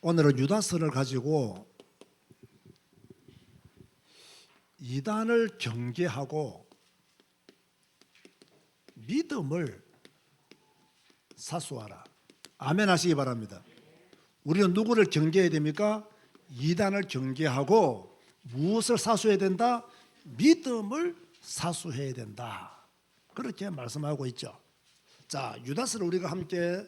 오늘은 유다서를 가지고 이단을 경계하고 믿음을 사수하라. 아멘 하시기 바랍니다. 우리는 누구를 경계해야 됩니까? 이단을 경계하고 무엇을 사수해야 된다? 믿음을 사수해야 된다. 그렇게 말씀하고 있죠. 자, 유다서를 우리가 함께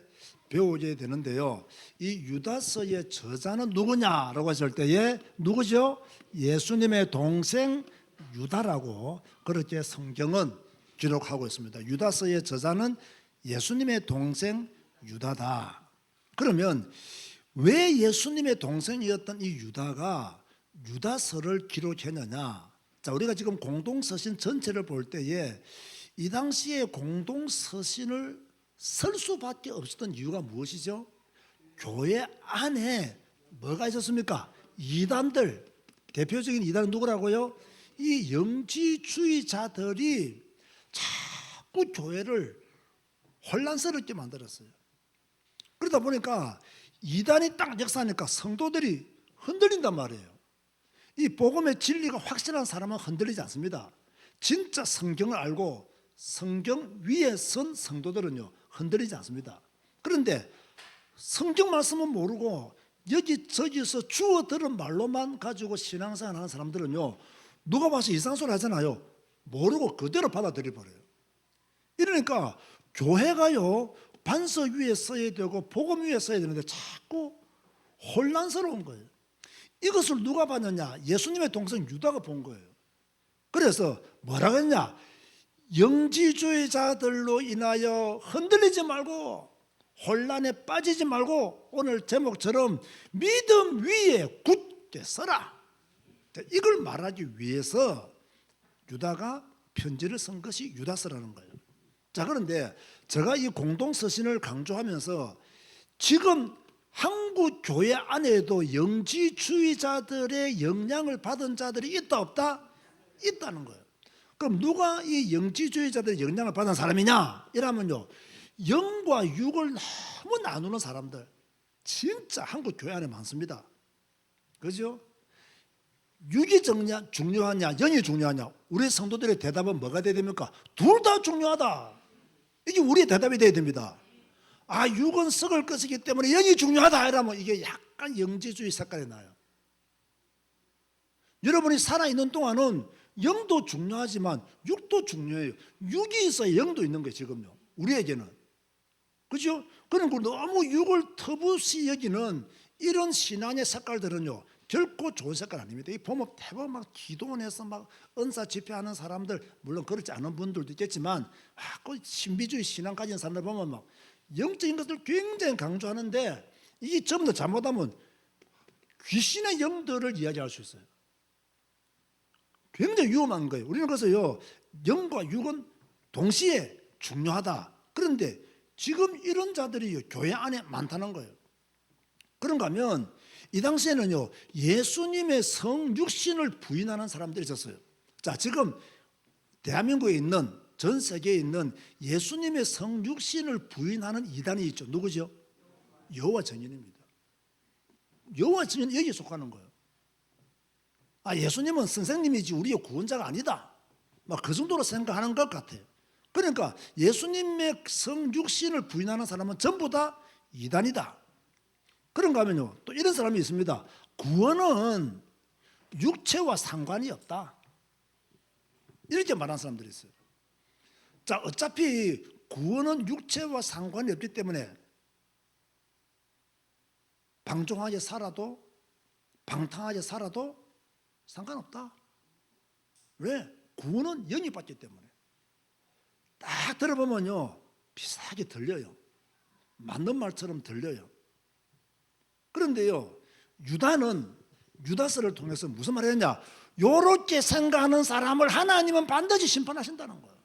배우게 되는데요. 이 유다서의 저자는 누구냐라고 했을 때에 누구죠? 예수님의 동생 유다라고 그렇게 성경은 기록하고 있습니다. 유다서의 저자는 예수님의 동생 유다다. 그러면 왜 예수님의 동생이었던 이 유다가 유다서를 기록했느냐? 자, 우리가 지금 공동서신 전체를 볼 때에 이 당시에 공동서신을 쓸 수밖에 없었던 이유가 무엇이죠? 교회 안에 뭐가 있었습니까? 이단들, 대표적인 이단은 누구라고요? 이 영지주의자들이 자꾸 교회를 혼란스럽게 만들었어요. 그러다 보니까 이단이 딱 역사하니까 성도들이 흔들린단 말이에요. 이 복음의 진리가 확실한 사람은 흔들리지 않습니다. 진짜 성경을 알고 성경 위에 선 성도들은요 흔들리지 않습니다. 그런데 성경 말씀은 모르고 여기저기서 주워 들은 말로만 가지고 신앙생활 하는 사람들은요 누가 봐서 이상한 소리 하잖아요. 모르고 그대로 받아들여버려요. 이러니까 교회가요 반석 위에 써야 되고 복음 위에 써야 되는데 자꾸 혼란스러운 거예요. 이것을 누가 봤느냐? 예수님의 동생 유다가 본 거예요. 그래서 뭐라고 했냐? 영지주의자들로 인하여 흔들리지 말고 혼란에 빠지지 말고 오늘 제목처럼 믿음 위에 굳게 서라. 이걸 말하기 위해서 유다가 편지를 쓴 것이 유다서라는 거예요. 자, 그런데 제가 이 공동서신을 강조하면서 지금 한국 교회 안에도 영지주의자들의 영향을 받은 자들이 있다 없다? 있다는 거예요. 그럼 누가 이 영지주의자들의 영향을 받은 사람이냐? 이러면요 영과 육을 너무 나누는 사람들 진짜 한국 교회 안에 많습니다. 그죠? 육이 중요하냐 영이 중요하냐? 우리 성도들의 대답은 뭐가 돼야 됩니까? 둘 다 중요하다. 이게 우리의 대답이 돼야 됩니다. 아, 육은 썩을 것이기 때문에 영이 중요하다 이러면 이게 약간 영지주의 색깔이 나요. 여러분이 살아있는 동안은 영도 중요하지만 육도 중요해요. 육이 있어야 영도 있는 거예요. 지금요 우리에게는. 그죠? 그러니까 너무 육을 터부시 여기는 이런 신앙의 색깔들은요 결코 좋은 색깔 아닙니다. 이 보면 대부분 막 기도원에서 막 은사 집회하는 사람들, 물론 그렇지 않은 분들도 있겠지만 그 신비주의 신앙 가진 사람들 보면 막 영적인 것을 굉장히 강조하는데 이게 전부 다 잘못하면 귀신의 영들을 이야기할 수 있어요. 굉장히 위험한 거예요. 우리는 그래서요 영과 육은 동시에 중요하다. 그런데 지금 이런 자들이 교회 안에 많다는 거예요. 그런가 하면 이 당시에는요 예수님의 성육신을 부인하는 사람들이 있었어요. 자, 지금 대한민국에 있는 전 세계에 있는 예수님의 성육신을 부인하는 이단이 있죠. 누구죠? 여호와 증인입니다. 여호와 증인 여기에 속하는 거예요. 아, 예수님은 선생님이지 우리의 구원자가 아니다. 막 그 정도로 생각하는 것 같아요. 그러니까 예수님의 성육신을 부인하는 사람은 전부 다 이단이다. 그런가 하면요 또 이런 사람이 있습니다. 구원은 육체와 상관이 없다. 이렇게 말하는 사람들이 있어요. 자, 어차피 구원은 육체와 상관이 없기 때문에 방종하게 살아도 방탕하게 살아도 상관없다. 왜? 구원은 영이 받기 때문에. 딱 들어보면요 비슷하게 들려요. 맞는 말처럼 들려요. 그런데요 유다는 유다서를 통해서 무슨 말을 했냐? 요렇게 생각하는 사람을 하나님은 반드시 심판하신다는 거예요.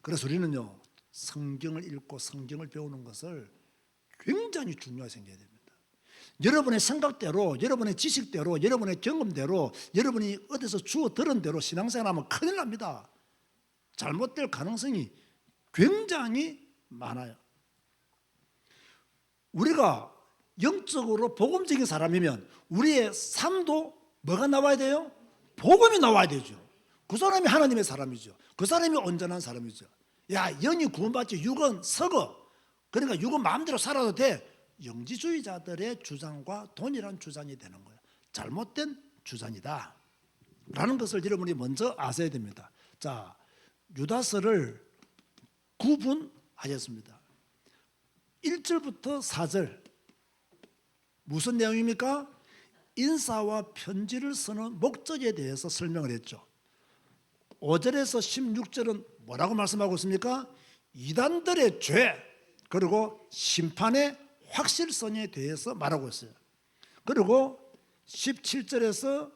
그래서 우리는요 성경을 읽고 성경을 배우는 것을 굉장히 중요하게 생각해야 됩니다. 여러분의 생각대로, 여러분의 지식대로, 여러분의 경험대로, 여러분이 어디서 주워 들은 대로 신앙생활하면 큰일 납니다. 잘못될 가능성이 굉장히 많아요. 우리가 영적으로 복음적인 사람이면 우리의 삶도 뭐가 나와야 돼요? 복음이 나와야 되죠. 그 사람이 하나님의 사람이죠. 그 사람이 온전한 사람이죠. 야, 영이 구원받지 육은 썩어. 그러니까 육은 마음대로 살아도 돼. 영지주의자들의 주장과 동일한 주장이 되는 거예요. 잘못된 주장이다 라는 것을 여러분이 먼저 아셔야 됩니다. 자, 유다서를 구분하겠습니다. 1절부터 4절 무슨 내용입니까? 인사와 편지를 쓰는 목적에 대해서 설명을 했죠. 5절에서 16절은 뭐라고 말씀하고 있습니까? 이단들의 죄 그리고 심판의 확실성에 대해서 말하고 있어요. 그리고 17절에서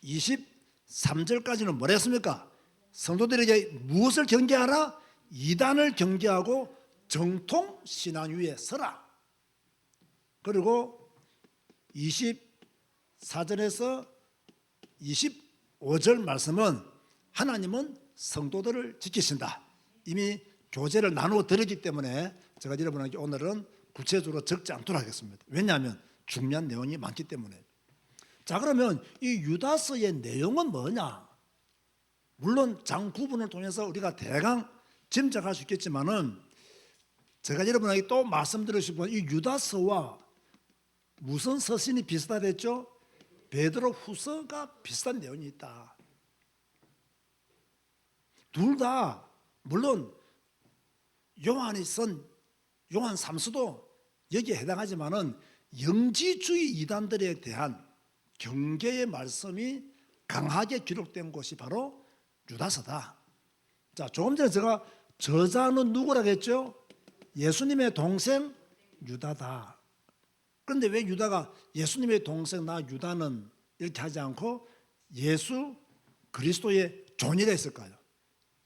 23절까지는 뭐라 했습니까? 성도들에게 무엇을 경계하라? 이단을 경계하고 정통 신앙 위에 서라. 그리고 24절에서 25절 말씀은 하나님은 성도들을 지키신다. 이미 교제를 나누어 드렸기 때문에 제가 여러분에게 오늘은 구체적으로 적지 않도록 하겠습니다. 왜냐하면 중요한 내용이 많기 때문에. 자, 그러면 이 유다서의 내용은 뭐냐? 물론 장 구분을 통해서 우리가 대강 짐작할 수 있겠지만은 제가 여러분에게 또 말씀드리고 싶은 이 유다서와 무슨 서신이 비슷하댔죠? 베드로 후서가 비슷한 내용이 있다. 둘 다 물론 요한이 쓴 요한 3서도 여기에 해당하지만은 영지주의 이단들에 대한 경계의 말씀이 강하게 기록된 곳이 바로 유다서다. 자, 조금 전에 제가 저자는 누구라고 했죠? 예수님의 동생 유다다. 그런데 왜 유다가 예수님의 동생 나 유다는 이렇게 하지 않고 예수 그리스도의 존이라 했을까요?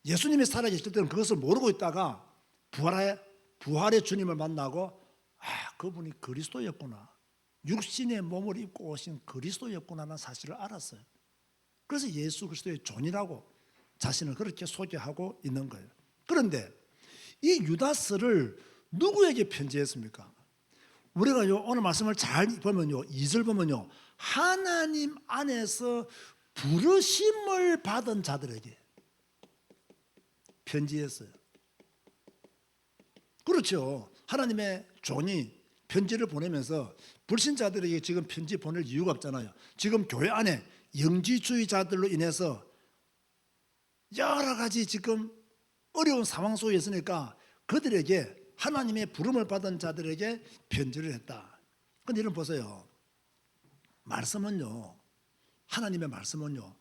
예수님이 살아계실 때는 그것을 모르고 있다가 부활의 주님을 만나고 그분이 그리스도였구나. 육신의 몸을 입고 오신 그리스도였구나라는 사실을 알았어요. 그래서 예수 그리스도의 존이라고 자신을 그렇게 소개하고 있는 거예요. 그런데 이 유다서를 누구에게 편지했습니까? 우리가 오늘 말씀을 잘 보면요, 2절 보면요, 하나님 안에서 부르심을 받은 자들에게 편지했어요. 그렇죠. 하나님의 종이 편지를 보내면서 불신자들에게 지금 편지 보낼 이유가 없잖아요. 지금 교회 안에 영지주의자들로 인해서 여러 가지 지금 어려운 상황 속에 있으니까 그들에게 하나님의 부름을 받은 자들에게 편지를 했다. 그런데 여러분 보세요. 말씀은요, 하나님의 말씀은요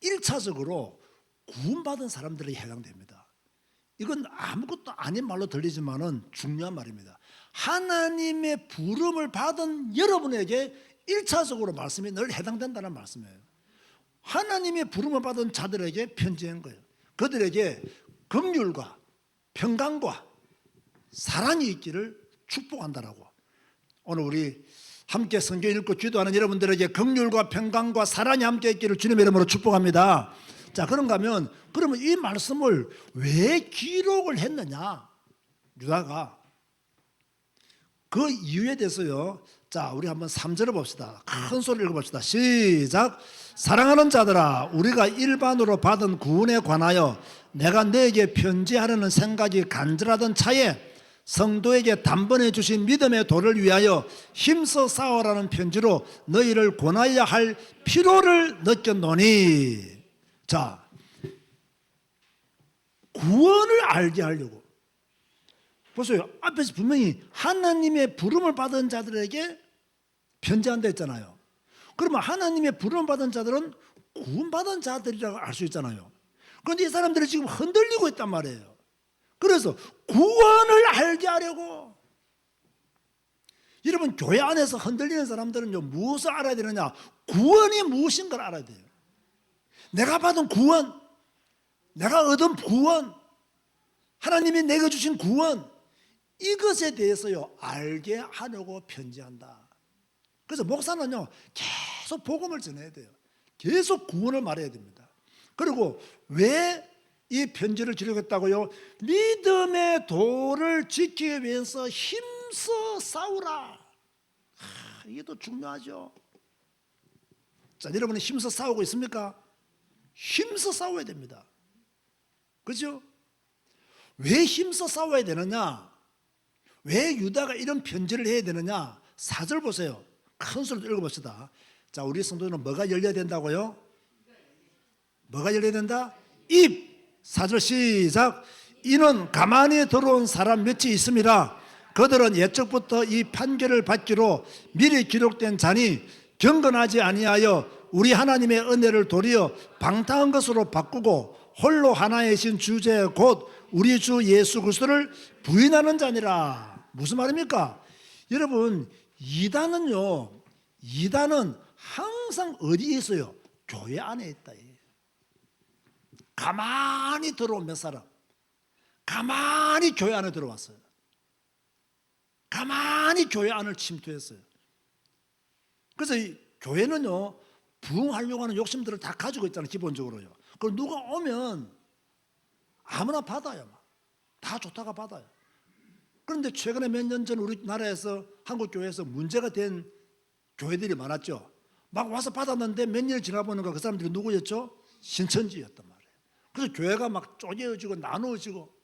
1차적으로 구원받은 사람들에게 해당됩니다. 이건 아무것도 아닌 말로 들리지만은 중요한 말입니다. 하나님의 부름을 받은 여러분에게 1차적으로 말씀이 늘 해당된다는 말씀이에요. 하나님의 부름을 받은 자들에게 편지한 거예요. 그들에게 긍휼과 평강과 사랑이 있기를 축복한다라고. 오늘 우리 함께 성경 읽고 기도하는 여러분들에게 긍휼과 평강과 사랑이 함께 있기를 주님의 이름으로 축복합니다. 자, 그런가 하면 그러면 이 말씀을 왜 기록을 했느냐? 유다가 그 이유에 대해서요. 자, 우리 한번 3절을 봅시다. 큰 소리를 읽어봅시다. 시작. 사랑하는 자들아, 우리가 일반으로 받은 구원에 관하여 내가 너에게 편지하려는 생각이 간절하던 차에 성도에게 단번에 주신 믿음의 도를 위하여 힘써 싸우라는 편지로 너희를 권하여야 할 필요를 느꼈노니. 자, 구원을 알게 하려고. 보세요. 앞에서 분명히 하나님의 부름을 받은 자들에게 편지한다 했잖아요. 그러면 하나님의 부름을 받은 자들은 구원받은 자들이라고 알 수 있잖아요. 그런데 이 사람들이 지금 흔들리고 있단 말이에요. 그래서 구원을 알게 하려고. 여러분, 교회 안에서 흔들리는 사람들은요, 무엇을 알아야 되느냐? 구원이 무엇인 걸 알아야 돼요. 내가 받은 구원, 내가 얻은 구원, 하나님이 내게 주신 구원, 이것에 대해서요 알게 하려고 편지한다. 그래서 목사는요 계속 복음을 전해야 돼요. 계속 구원을 말해야 됩니다. 그리고 왜 이 편지를 기록했다고요? 믿음의 도를 지키기 위해서 힘 힘써 싸우라. 이게 또 중요하죠. 자, 여러분은 힘써 싸우고 있습니까? 힘써 싸워야 됩니다. 그렇죠? 왜 힘써 싸워야 되느냐? 왜 유다가 이런 편지를 해야 되느냐? 4절 보세요. 큰 소리로 읽어봅시다. 자, 우리 성도는 뭐가 열려야 된다고요? 뭐가 열려야 된다? 입. 4절 시작. 이는 가만히 들어온 사람 몇이 있습니다. 그들은 옛적부터 이 판결을 받기로 미리 기록된 자니 경건하지 아니하여 우리 하나님의 은혜를 도리어 방탕한 것으로 바꾸고 홀로 하나의 신 주제 곧 우리 주 예수 그리스도를 부인하는 자니라. 무슨 말입니까? 여러분, 이단은 항상 어디에 있어요? 교회 안에 있다. 가만히 들어온 몇 사람, 가만히 교회 안에 들어왔어요. 가만히 교회 안을 침투했어요. 그래서 이 교회는요, 부흥하려고 하는 욕심들을 다 가지고 있잖아요. 기본적으로요. 그럼 누가 오면 아무나 받아요. 다 좋다가 받아요. 그런데 최근에 몇 년 전 우리나라에서 한국 교회에서 문제가 된 교회들이 많았죠. 막 와서 받았는데 몇 년 지나보니까 그 사람들이 누구였죠? 신천지였단 말이에요. 그래서 교회가 막 쪼개어지고 나누어지고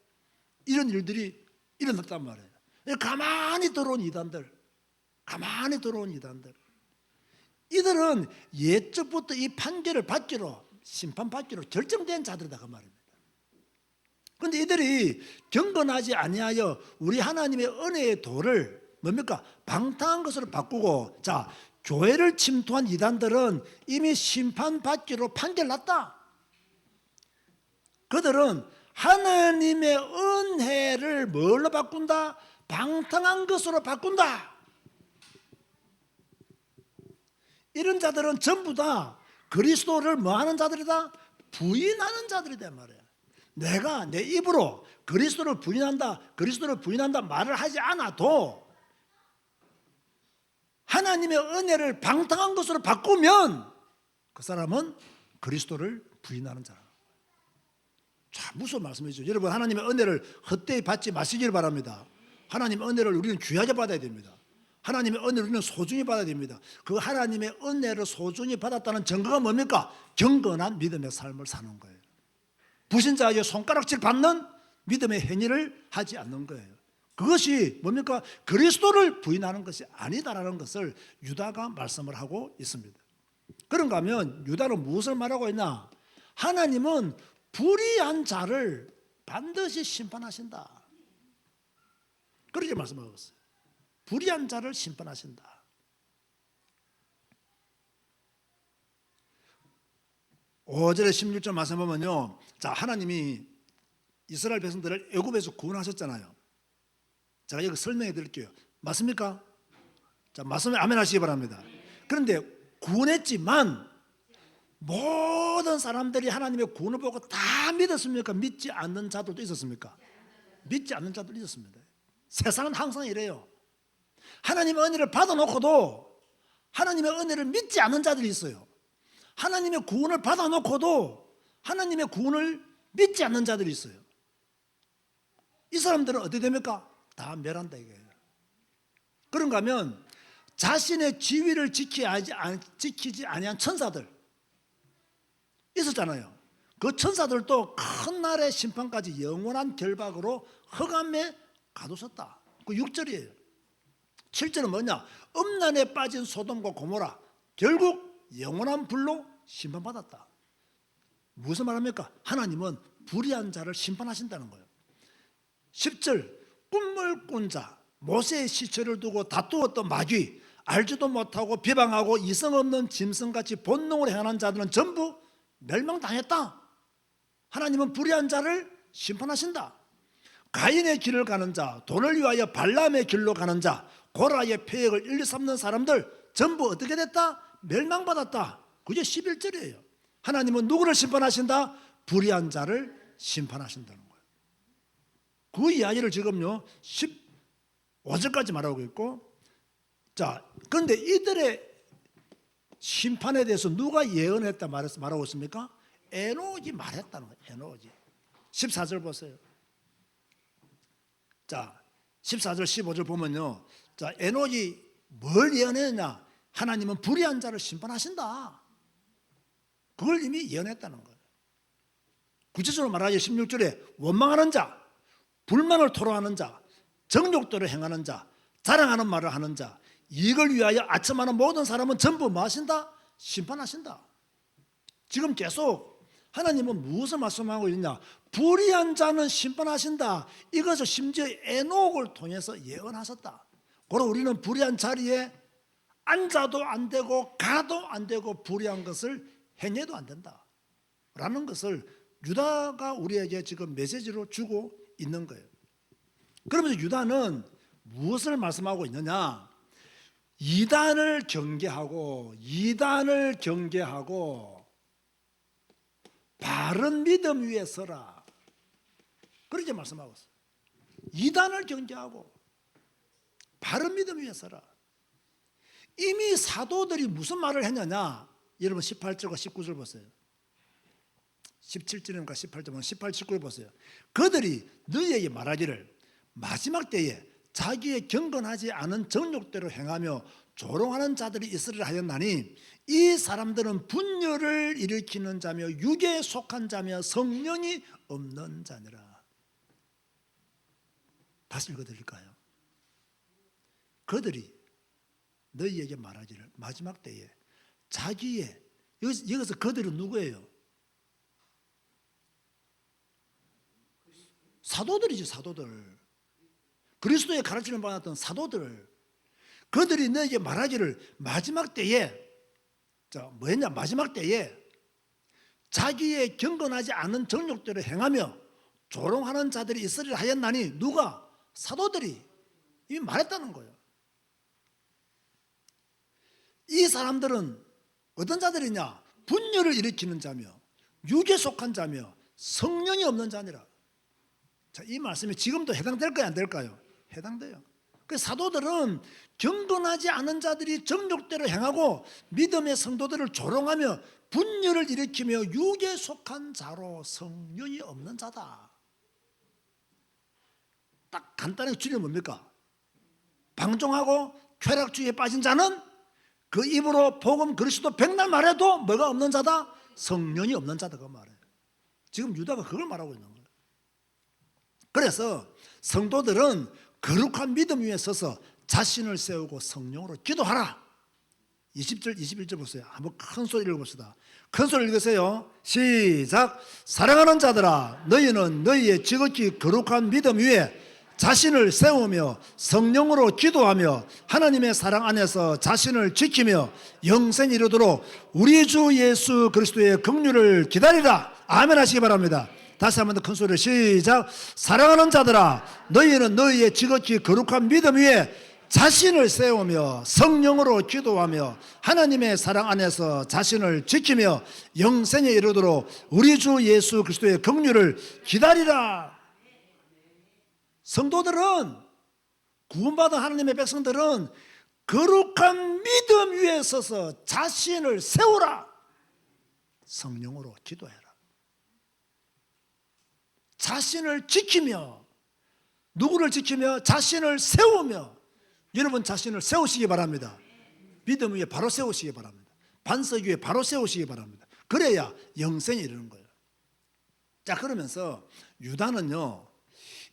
이런 일들이 일어났단 말이에요. 가만히 들어온 이단들, 가만히 들어온 이단들, 이들은 옛적부터 이 판결을 받기로, 심판받기로 결정된 자들이다 그 말입니다. 그런데 이들이 경건하지 아니하여 우리 하나님의 은혜의 도를 뭡니까? 방탕한 것으로 바꾸고, 자, 교회를 침투한 이단들은 이미 심판받기로 판결났다. 그들은 하나님의 은혜를 뭘로 바꾼다? 방탕한 것으로 바꾼다. 이런 자들은 전부 다 그리스도를 뭐하는 자들이다? 부인하는 자들이다 말이야. 내가 내 입으로 그리스도를 부인한다 말을 하지 않아도 하나님의 은혜를 방탕한 것으로 바꾸면 그 사람은 그리스도를 부인하는 자라. 참 무서운 말씀이죠. 여러분, 하나님의 은혜를 헛되이 받지 마시길 바랍니다. 하나님의 은혜를 우리는 귀하게 받아야 됩니다. 하나님의 은혜를 우리는 소중히 받아야 됩니다. 그 하나님의 은혜를 소중히 받았다는 증거가 뭡니까? 경건한 믿음의 삶을 사는 거예요. 불신자에게 손가락질 받는 믿음의 행위를 하지 않는 거예요. 그것이 뭡니까? 그리스도를 부인하는 것이 아니다라는 것을 유다가 말씀을 하고 있습니다. 그런가 하면 유다는 무엇을 말하고 있나? 하나님은 불의한 자를 반드시 심판하신다. 그렇게 말씀하고 있어요. 불의한 자를 심판하신다. 오절에 16절 말씀 보면요, 자, 하나님이 이스라엘 백성들을 애굽에서 구원하셨잖아요. 제가 여기 설명해 드릴게요. 맞습니까? 자, 말씀에 아멘 하시기 바랍니다. 그런데 구원했지만 모든 사람들이 하나님의 구원을 보고 다 믿었습니까? 믿지 않는 자들도 있었습니까? 믿지 않는 자들도 있었습니다. 세상은 항상 이래요. 하나님의 은혜를 받아놓고도 하나님의 은혜를 믿지 않는 자들이 있어요. 하나님의 구원을 받아놓고도 하나님의 구원을 믿지 않는 자들이 있어요. 이 사람들은 어떻게 됩니까? 다 멸한다 이거예요. 그런가 하면 자신의 지위를 지키지 아니한 천사들 있었잖아요. 그 천사들도 큰 날의 심판까지 영원한 결박으로 흑암에 가두셨다. 그 6절이에요. 7절은 뭐냐? 음란에 빠진 소돔과 고모라 결국 영원한 불로 심판받았다. 무슨 말합니까? 하나님은 불의한 자를 심판하신다는 거예요. 10절 꿈을 꾼 자, 모세의 시체를 두고 다투었던 마귀, 알지도 못하고 비방하고 이성 없는 짐승같이 본능으로 행하는 자들은 전부 멸망당했다. 하나님은 불의한 자를 심판하신다. 가인의 길을 가는 자, 돈을 위하여 발람의 길로 가는 자, 고라의 폐역을 일리 삼는 사람들 전부 어떻게 됐다? 멸망받았다. 그게 11절이에요. 하나님은 누구를 심판하신다? 불의한 자를 심판하신다는 거예요. 그 이야기를 지금요 15절까지 말하고 있고, 자, 그런데 이들의 심판에 대해서 누가 예언했다 말하고 있습니까? 에녹이 말했다는 거예요. 에녹이. 14절 보세요. 자, 14절 15절 보면요, 자, 에녹이 뭘 예언했냐? 하나님은 불의한 자를 심판하신다. 그걸 이미 예언했다는 거예요. 구체적으로 말하자 16절에 원망하는 자, 불만을 토로하는 자, 정욕대로 행하는 자, 자랑하는 말을 하는 자, 이익을 위하여 아첨하는 모든 사람은 전부 뭐 하신다? 심판하신다. 지금 계속 하나님은 무엇을 말씀하고 있냐? 불의한 자는 심판하신다. 이것을 심지어 에녹을 통해서 예언하셨다. 그럼 우리는 불의한 자리에 앉아도 안 되고 가도 안 되고 불의한 것을 행해도 안 된다 라는 것을 유다가 우리에게 지금 메시지로 주고 있는 거예요. 그러면서 유다는 무엇을 말씀하고 있느냐? 이단을 경계하고 바른 믿음 위에 서라, 그렇게 말씀하고 있어요. 이단을 경계하고 바른 믿음 위에 서라. 이미 사도들이 무슨 말을 했느냐? 여러분 18절과 19절 보세요. 17절인가 18절, 18, 19절 보세요. 그들이 너희에게 말하기를 마지막 때에 자기의 경건하지 않은 정욕대로 행하며 조롱하는 자들이 있으리라 하였나니 이 사람들은 분열을 일으키는 자며 육에 속한 자며 성령이 없는 자니라. 다시 읽어드릴까요? 그들이 너희에게 말하기를 마지막 때에 자기의, 여기서 그들은 누구예요? 사도들이지, 사도들. 그리스도의 가르침을 받았던 사도들. 그들이 너에게 말하기를 마지막 때에, 자, 뭐 했냐? 마지막 때에 자기의 경건하지 않은 정욕대로 행하며 조롱하는 자들이 있으리라 하였나니, 누가? 사도들이 이미 말했다는 거예요. 이 사람들은 어떤 자들이냐? 분열을 일으키는 자며 육에 속한 자며 성령이 없는 자니라. 자, 이 말씀이 지금도 해당될까요, 안 될까요? 해당돼요. 그 사도들은 경건하지 않은 자들이 정욕대로 행하고 믿음의 성도들을 조롱하며 분열을 일으키며 육에 속한 자로 성령이 없는 자다. 딱 간단하게 줄이면 뭡니까? 방종하고 쾌락주의에 빠진 자는 그 입으로 복음 그리스도 백날 말해도 뭐가 없는 자다? 성령이 없는 자다, 그 말이에요. 지금 유다가 그걸 말하고 있는 거예요. 그래서 성도들은 거룩한 믿음 위에 서서 자신을 세우고 성령으로 기도하라. 20절 21절 보세요. 한번 큰 소리 읽어봅시다. 큰 소리 읽으세요. 시작. 사랑하는 자들아, 너희는 너희의 지극히 거룩한 믿음 위에 자신을 세우며 성령으로 기도하며 하나님의 사랑 안에서 자신을 지키며 영생에 이르도록 우리 주 예수 그리스도의 긍휼을 기다리라. 아멘 하시기 바랍니다. 다시 한 번 더 큰 소리로 시작. 사랑하는 자들아, 너희는 너희의 지극히 거룩한 믿음 위에 자신을 세우며 성령으로 기도하며 하나님의 사랑 안에서 자신을 지키며 영생에 이르도록 우리 주 예수 그리스도의 긍휼을 기다리라. 성도들은, 구원받은 하나님의 백성들은 거룩한 믿음 위에 서서 자신을 세우라. 성령으로 기도해라. 자신을 지키며, 누구를 지키며? 자신을 세우며. 여러분 자신을 세우시기 바랍니다. 믿음 위에 바로 세우시기 바랍니다. 반석 위에 바로 세우시기 바랍니다. 그래야 영생이 이르는 거예요. 자, 그러면서 유다는요,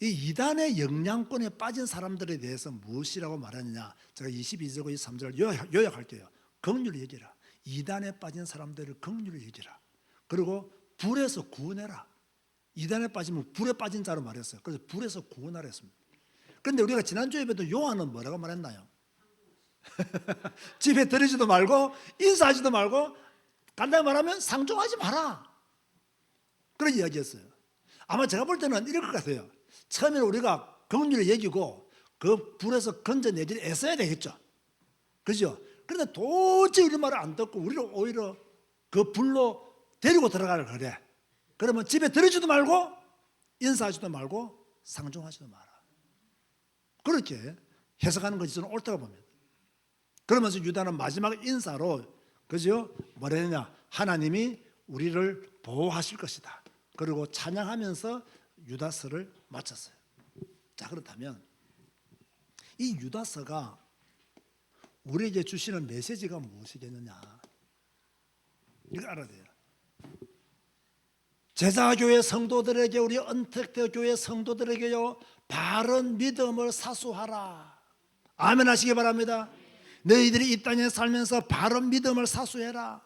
이 이단의 영향권에 빠진 사람들에 대해서 무엇이라고 말하느냐? 제가 22절과 23절을 요약할게요. 긍휼히 여기라. 이단에 빠진 사람들을 긍휼히 여기라. 그리고 불에서 구원해라. 이단에 빠지면 불에 빠진 자로 말했어요. 그래서 불에서 구원하라 했습니다. 그런데 우리가 지난주에 봬도 요한은 뭐라고 말했나요? 집에 들이지도 말고 인사하지도 말고 간단히 말하면 상종하지 마라. 그런 이야기였어요. 아마 제가 볼 때는 이럴 것 같아요. 처음에는 우리가 긍휼을 여기고 그 불에서 건져내기를 애써야 되겠죠. 그죠? 그런데 도저히 우리 말을 안 듣고 우리를 오히려 그 불로 데리고 들어가라 그래. 그러면 집에 들이지도 말고 인사하지도 말고 상종하지도 마라. 그렇게 해석하는 것이 저는 옳다고 봅니다. 그러면서 유다는 마지막 인사로, 그죠? 뭐라 했느냐? 하나님이 우리를 보호하실 것이다. 그리고 찬양하면서 유다서를 마쳤어요. 자, 그렇다면 이 유다서가 우리에게 주시는 메시지가 무엇이겠느냐, 이걸 알아야 돼요. 제자교회 성도들에게, 우리 언택트 교회 성도들에게요, 바른 믿음을 사수하라. 아멘 하시기 바랍니다. 너희들이 이 땅에 살면서 바른 믿음을 사수해라.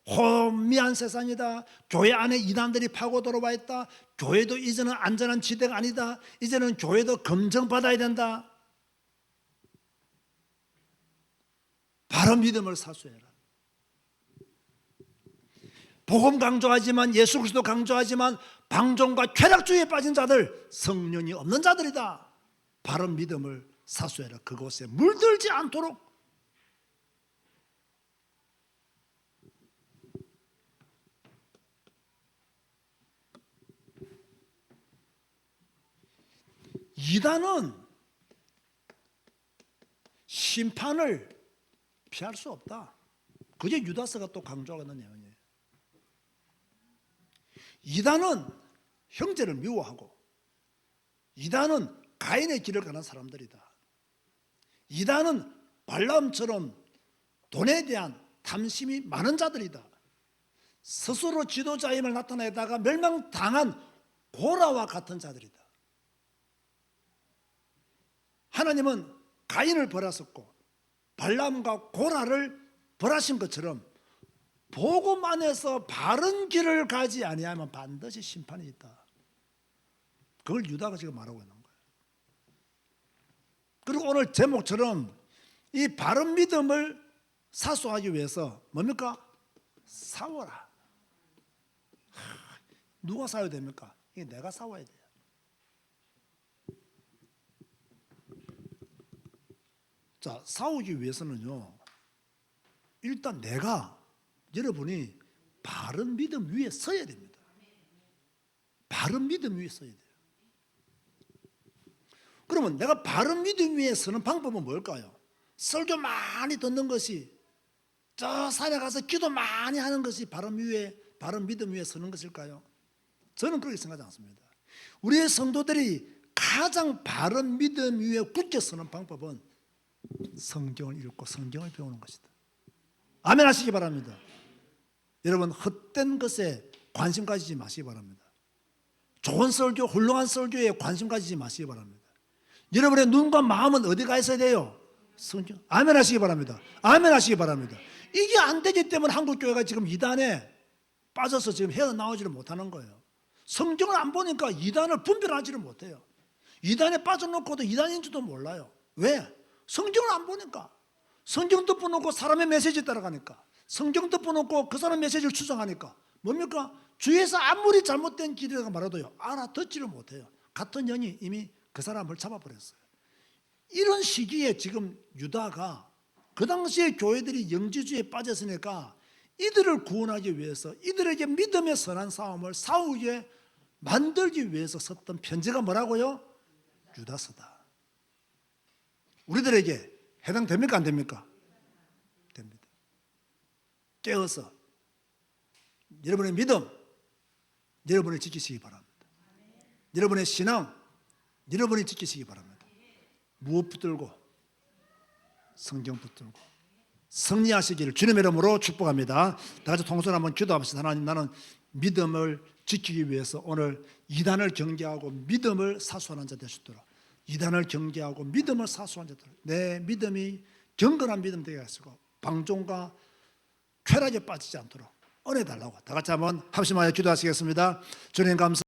혼미한 세상이다. 교회 안에 이단들이 파고 들어와 있다. 교회도 이제는 안전한 지대가 아니다. 이제는 교회도 검증받아야 된다. 바른 믿음을 사수해라. 복음 강조하지만, 예수 그리스도 강조하지만 방종과 쾌락주의에 빠진 자들, 성령이 없는 자들이다. 바른 믿음을 사수해라. 그곳에 물들지 않도록. 이단은 심판을 피할 수 없다. 그게 유다서가 또 강조하는 내용이에요. 이단은 형제를 미워하고, 이단은 가인의 길을 가는 사람들이다. 이단은 발람처럼 돈에 대한 탐심이 많은 자들이다. 스스로 지도자임을 나타내다가 멸망당한 고라와 같은 자들이다. 하나님은 가인을 벌하셨고 발람과 고라를 벌하신 것처럼 복음 안에서 바른 길을 가지 아니하면 반드시 심판이 있다. 그걸 유다가 지금 말하고 있는 거예요. 그리고 오늘 제목처럼 이 바른 믿음을 사수하기 위해서 뭡니까? 싸워라. 누가 싸워야 됩니까? 이게 내가 싸워야 돼요. 자, 싸우기 위해서는요, 일단 여러분이 바른 믿음 위에 서야 됩니다. 바른 믿음 위에 서야 돼요. 그러면 내가 바른 믿음 위에 서는 방법은 뭘까요? 설교 많이 듣는 것이, 저 산에 가서 기도 많이 하는 것이 바른 믿음 위에 서는 것일까요? 저는 그렇게 생각하지 않습니다. 우리의 성도들이 가장 바른 믿음 위에 굳게 서는 방법은 성경을 읽고 성경을 배우는 것이다. 아멘 하시기 바랍니다. 여러분, 헛된 것에 관심 가지지 마시기 바랍니다. 좋은 설교, 훌륭한 설교에 관심 가지지 마시기 바랍니다. 여러분의 눈과 마음은 어디 가 있어야 돼요? 성경. 아멘 하시기 바랍니다. 아멘 하시기 바랍니다. 이게 안 되기 때문에 한국교회가 지금 이단에 빠져서 지금 헤어나오지를 못하는 거예요. 성경을 안 보니까 이단을 분별하지를 못해요. 이단에 빠져놓고도 이단인지도 몰라요. 왜? 성경을 안 보니까. 성경 덮어놓고 사람의 메시지 따라가니까. 성경 덮어놓고 그 사람 메시지를 추정하니까. 뭡니까? 주위에서 아무리 잘못된 길이라고 말해도요, 알아듣지를 못해요. 같은 영이 이미 그 사람을 잡아버렸어요. 이런 시기에 지금 유다가, 그 당시에 교회들이 영지주의에 빠졌으니까 이들을 구원하기 위해서, 이들에게 믿음의 선한 싸움을 싸우게 만들기 위해서 썼던 편지가 뭐라고요? 유다서다. 우리들에게 해당됩니까? 안 됩니까? 됩니다. 깨어서 여러분의 믿음, 여러분이 지키시기 바랍니다. 여러분의 신앙, 여러분이 지키시기 바랍니다. 무엇 붙들고? 성경 붙들고 승리하시기를 주님의 이름으로 축복합니다. 다 같이 통솔 한번 기도합시다. 하나님, 나는 믿음을 지키기 위해서 오늘 이단을 경계하고 믿음을 사수하는 자 될 수 있도록, 이단을 경계하고 믿음을 사수하는 자 되도록 내 믿음이 경건한 믿음 되게 하시고 방종과 쾌락에 빠지지 않도록 은혜 달라고 다 같이 한번 합심하여 기도하시겠습니다. 주님 감사.